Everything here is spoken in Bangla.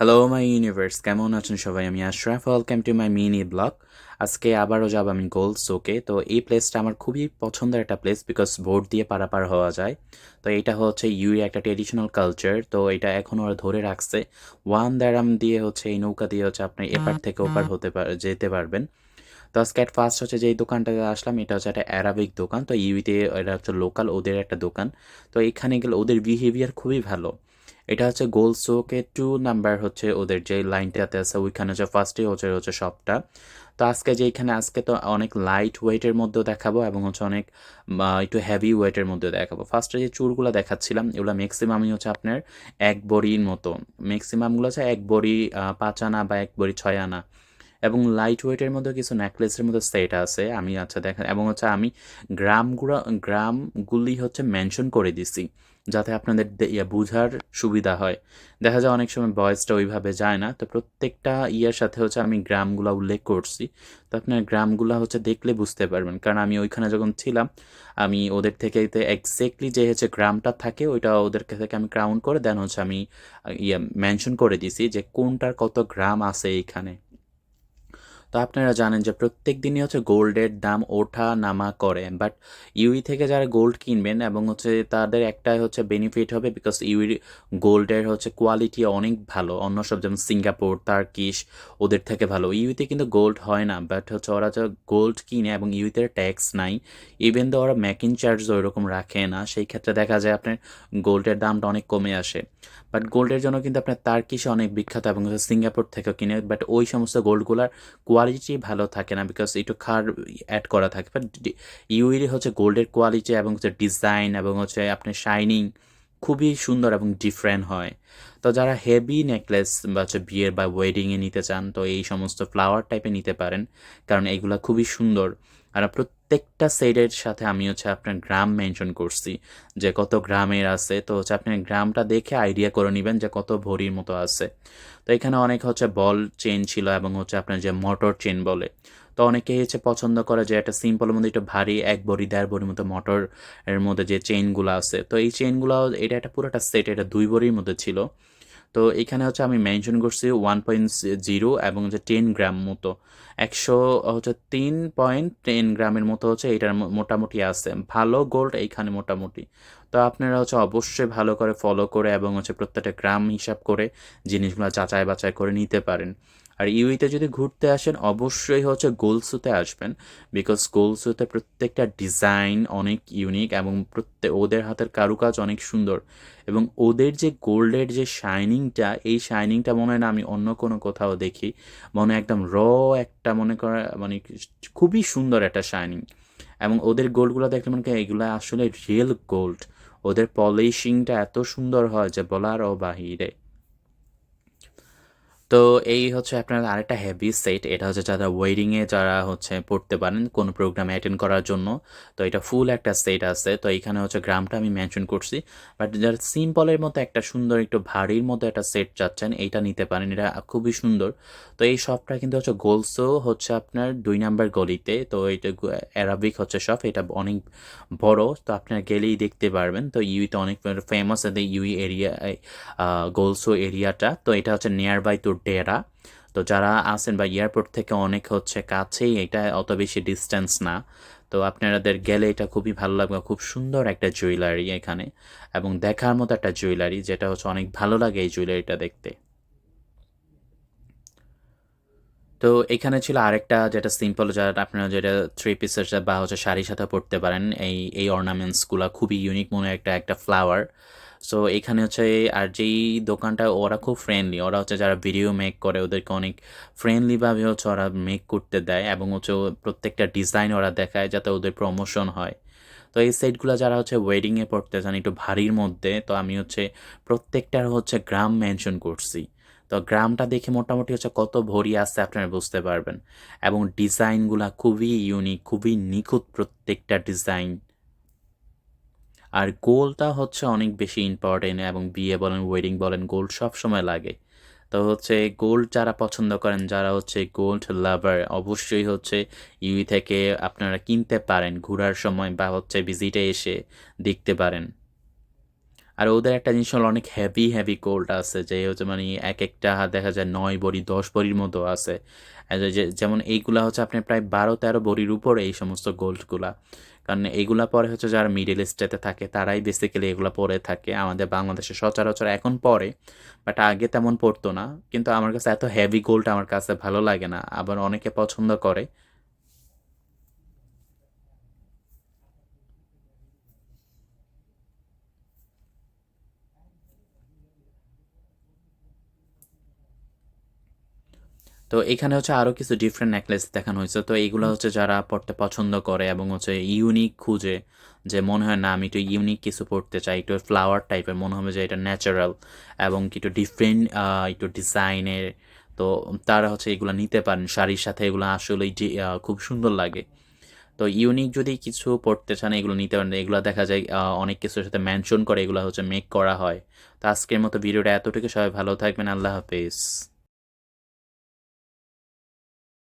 হ্যালো মাই ইউনিভার্স, কেমন আছেন সবাই? আমি Ashraf, welcome to my mini blog. আজকে আবারও যাব আমি গোল্ড সোকে। তো এই প্লেসটা আমার খুবই পছন্দের একটা প্লেস, বিকজ বোট দিয়ে পারাপার হওয়া যায়। তো এটা হচ্ছে ইউএ একটা ট্রেডিশনাল কালচার, তো এটা এখন ওরা ধরে রাখছে। 1 দারাম দিয়ে হচ্ছে এই নৌকা দিয়ে হচ্ছে আপনি এপার থেকে ওপার যেতে পারবেন। তো আজকে ফার্স্ট হচ্ছে যেই দোকানটাতে আসলাম, এটা হচ্ছে একটা অ্যারাবিক দোকান। তো ইউইতে এটা হচ্ছে লোকাল ওদের একটা দোকান। তো এখানে গেলে ওদের বিহেভিয়ার খুবই ভালো। এটা হচ্ছে গোল সোকে 2 নাম্বার হচ্ছে ওদের যে লাইনটাতে আছে, ওইখানে হচ্ছে ফার্স্টে হচ্ছে হচ্ছে শপটা। তো আজকে যেইখানে আজকে তো অনেক লাইট ওয়েটের মধ্যেও দেখাবো এবং হচ্ছে অনেক একটু হেভি ওয়েটের মধ্যেও দেখাবো। ফার্স্টে যে চুরগুলো দেখাচ্ছিলাম এগুলো ম্যাক্সিমামই হচ্ছে আপনার 1 বড়ির মতো। ম্যাক্সিমামগুলো হচ্ছে 1 বড়ি 5 আনা বা 1 বড়ি 6 আনা। এবং লাইট ওয়েটের মধ্যে কিছু নেকলেসের মধ্যে সেট আছে। আমি আচ্ছা দেখেন, এবং হচ্ছে আমি গ্রামগুলো গ্রামগুলি হচ্ছে মেনশন করে দিছি, যাতে আপনাদের বুঝার সুবিধা হয়। দেখা যায় অনেক সময় ভয়েসটা ওইভাবে যায় না, তো প্রত্যেকটা ইয়ার সাথে হচ্ছে আমি গ্রামগুলো উল্লেখ করছি। তো আপনার গ্রামগুলো হচ্ছে দেখলে বুঝতে পারবেন, কারণ আমি ওইখানে যখন ছিলাম আমি ওদের থেকে এক্স্যাক্টলি যে হচ্ছে গ্রামটা থাকে ওইটা ওদের থেকে আমি কাউন্ট করে দেন হচ্ছে আমি মেনশন করে দিছি যে কোনটার কত গ্রাম আছে এইখানে। তো আপনারা জানেন যে প্রত্যেক দিনই হচ্ছে গোল্ডের দাম ওঠা নামা করে, বাট ইউই থেকে যারা গোল্ড কিনবেন এবং হচ্ছে তাদের একটাই হচ্ছে বেনিফিট হবে, বিকজ ইউই গোল্ডের হচ্ছে কোয়ালিটি অনেক ভালো। অন্য সব যেমন সিঙ্গাপুর, তার্কিশ, ওদের থেকে ভালো ইউইতে কিন্তু গোল্ড হয় না। বাট হচ্ছে ওরা যে গোল্ড কিনে এবং ইউইতে ট্যাক্স নাই, ইভেন তো ওরা মেকিং চার্জ ওইরকম রাখে না, সেই ক্ষেত্রে দেখা যায় আপনার গোল্ডের দামটা অনেক কমে আসে। বাট গোল্ডের জন্য কিন্তু আপনার তার্কিশে অনেক বিখ্যাত এবং হচ্ছে সিঙ্গাপুর থেকেও কিনে, বাট ওই সমস্ত গোল্ডগুলার কোয়ালিটি ভালো থাকে না, বিকজ একটু খার অ্যাড করা থাকে। বাট ইউইর হচ্ছে গোল্ডের কোয়ালিটি এবং হচ্ছে ডিজাইন এবং হচ্ছে আপনার শাইনিং খুবই সুন্দর এবং ডিফারেন্ট হয়। তো যারা হেভি নেকলেস বা হচ্ছে বিয়ের বা ওয়েডিংয়ে নিতে চান, তো এই সমস্ত ফ্লাওয়ার টাইপে নিতে পারেন, কারণ এইগুলা খুবই সুন্দর। আর প্রত্যেকটা সেটের সাথে আমি হচ্ছে আপনার গ্রাম মেনশন করছি যে কত গ্রামের আছে, তো হচ্ছে আপনি গ্রামটা দেখে আইডিয়া করে নেবেন যে কত ভরির মতো আছে। তো এখানে অনেক হচ্ছে বল চেন ছিল এবং হচ্ছে আপনার যে মোটর চেন বলে। তো অনেকেই হচ্ছে পছন্দ করে যে একটা সিম্পলের মধ্যে একটু ভারী 1 বড়ি 1.5 বড়ির মতো মোটর এর মধ্যে যে চেইনগুলো আছে, তো এই চেইনগুলো এটা একটা পুরোটা সেট, এটা 2 বড়ির মধ্যে ছিল। তো এখানে হচ্ছে আমি মেনশন করছি 1.0 এবং হচ্ছে 10 গ্রাম মতো, 3.10 গ্রামের মতো হচ্ছে এটার মোটামুটি আছে ভালো গোল্ড এইখানে মোটামুটি। তো আপনারা হচ্ছে অবশ্যই ভালো করে ফলো করে এবং হচ্ছে প্রত্যেকটা গ্রাম হিসাব করে জিনিসগুলো যাচাই বাছাই করে নিতে পারেন। আর ইউইতে যদি ঘুরতে আসেন অবশ্যই হচ্ছে গোলসুতে আসবেন, বিকজ গোলসুতে প্রত্যেকটা ডিজাইন অনেক ইউনিক এবং ওদের হাতের কারুকাজ অনেক সুন্দর। এবং ওদের যে গোল্ডের যে শাইনিংটা, এই শাইনিংটা মনে হয় না আমি অন্য কোনো কোথাও দেখি। মনে হয় একদম একটা মনে করা মানে খুবই সুন্দর একটা শাইনিং। এবং ওদের গোল্ডগুলো দেখলে মনে করি এগুলো আসলে রিয়েল গোল্ড। ওদের পলিশিংটা এত সুন্দর হয় যে বলারও বাহিরে। তো এই হচ্ছে আপনার আরেকটা হেভি সেট, এটা হচ্ছে যারা ওয়েডিংয়ে যারা হচ্ছে পড়তে পারেন কোনো প্রোগ্রামে অ্যাটেন্ড করার জন্য। তো এটা ফুল একটা সেট আছে। তো এইখানে হচ্ছে গ্রামটা আমি মেনশন করছি, বাট যারা সিম্পলের মতো একটা সুন্দর একটু ভারীর মতো একটা সেট চাচ্ছেন এইটা নিতে পারেন, এটা খুবই সুন্দর। তো এই শপটা কিন্তু হচ্ছে গোলসো হচ্ছে আপনার 2 নাম্বার গলিতে। তো এটা অ্যারাবিক হচ্ছে শপ, এটা অনেক বড়, তো আপনার গেলেই দেখতে পারবেন। তো ইউইতে অনেক ফেমাস ইউই এরিয়া, গোলসো এরিয়াটা। তো এটা হচ্ছে নিয়ার বাই টু ডেরা। তো যারা আছেন বা এয়ারপোর্ট থেকে অনেক হচ্ছে কাছেই, এটা অত বেশি ডিস্টেন্স না। তো আপনাদের গেলে এটা খুবই ভালো লাগবে, খুব সুন্দর একটা জুয়েলারি এখানে এবং দেখার মতো একটা জুয়েলারি, যেটা হচ্ছে অনেক ভালো লাগে এই জুয়েলারিটা দেখতে। তো এখানে ছিল আরেকটা যেটা সিম্পল, যেটা আপনারা যেটা 3 পিসের বা হচ্ছে শাড়ির সাথে পরতে পারেন। এই অর্নামেন্টসগুলো খুবই ইউনিক মনে হয়, একটা একটা ফ্লাওয়ার। সো এখানে হচ্ছে আর যেই দোকানটা ওরা খুব ফ্রেন্ডলি, ওরা হচ্ছে যারা ভিডিও মেক করে ওদেরকে অনেক ফ্রেন্ডলিভাবে হচ্ছে ওরা মেক করতে দেয় এবং হচ্ছে প্রত্যেকটা ডিজাইন ওরা দেখায় যাতে ওদের প্রমোশন হয়। তো এই সেটগুলো যারা হচ্ছে ওয়েডিংয়ে পড়তে চান একটু ভারীর মধ্যে, তো আমি হচ্ছে প্রত্যেকটার হচ্ছে গ্রাম মেনশন করছি। তো গ্রামটা দেখে মোটামুটি হচ্ছে কত ভরি আছে আপনারা বুঝতে পারবেন। এবং ডিজাইনগুলা খুবই ইউনিক, খুবই নিখুঁত প্রত্যেকটা ডিজাইন। আর গোলটা হচ্ছে অনেক বেশি ইম্পর্টেন্ট, এবং বিয়ে বলেন ওয়েডিং বলেন গোল্ড সব সময় লাগে। তো হচ্ছে গোল্ড যারা পছন্দ করেন, যারা হচ্ছে গোল্ড লাভার, অবশ্যই হচ্ছে ইউই থেকে আপনারা কিনতে পারেন ঘোরার সময় বা হচ্ছে ভিজিটে এসে দেখতে পারেন। আর ওদের একটা জিনিস হলো অনেক হেভি হেভি গোল্ড আছে, যে হচ্ছে মানে এক একটা দেখা যায় 9 ভরি 10 ভরির মতো আছে। যেমন এইগুলা হচ্ছে আপনার প্রায় 12-13 ভরির উপরে এই সমস্ত গোল্ডগুলা। কারণ এইগুলা পরে হচ্ছে যারা মিডল ইস্টেতে থাকে তারাই বেসিক্যালি এগুলা পরে থাকে, আমাদের বাংলাদেশে সচরাচর এখন পরে, বাট আগে তেমন পড়তো না। কিন্তু আমার কাছে এত হেভি গোল্ড আমার কাছে ভালো লাগে না, আবার অনেকে পছন্দ করে। তো এখানে হচ্ছে আরও কিছু ডিফারেন্ট নেকলেস দেখানো হয়েছে। তো এইগুলো হচ্ছে যারা পড়তে পছন্দ করে এবং হচ্ছে ইউনিক খুঁজে, যে মনে হয় না আমি একটু ইউনিক কিছু পড়তে চাই, একটু ফ্লাওয়ার টাইপের মনে হবে যে এটা ন্যাচারাল এবং একটু ডিফারেন্ট, একটু ডিজাইনের। তো তারা হচ্ছে এগুলো নিতে পারেন, শাড়ির সাথে এগুলো আসলেই খুব সুন্দর লাগে। তো ইউনিক যদি কিছু পড়তে চান এগুলো নিতে পারেন। এগুলো দেখা যায় অনেক কিছুর সাথে মেনশন করে এগুলো হচ্ছে মেক করা হয়। তো আজকের মতো ভিডিওটা এতটুকু, সবাই ভালো থাকবেন, আল্লাহ হাফেজ।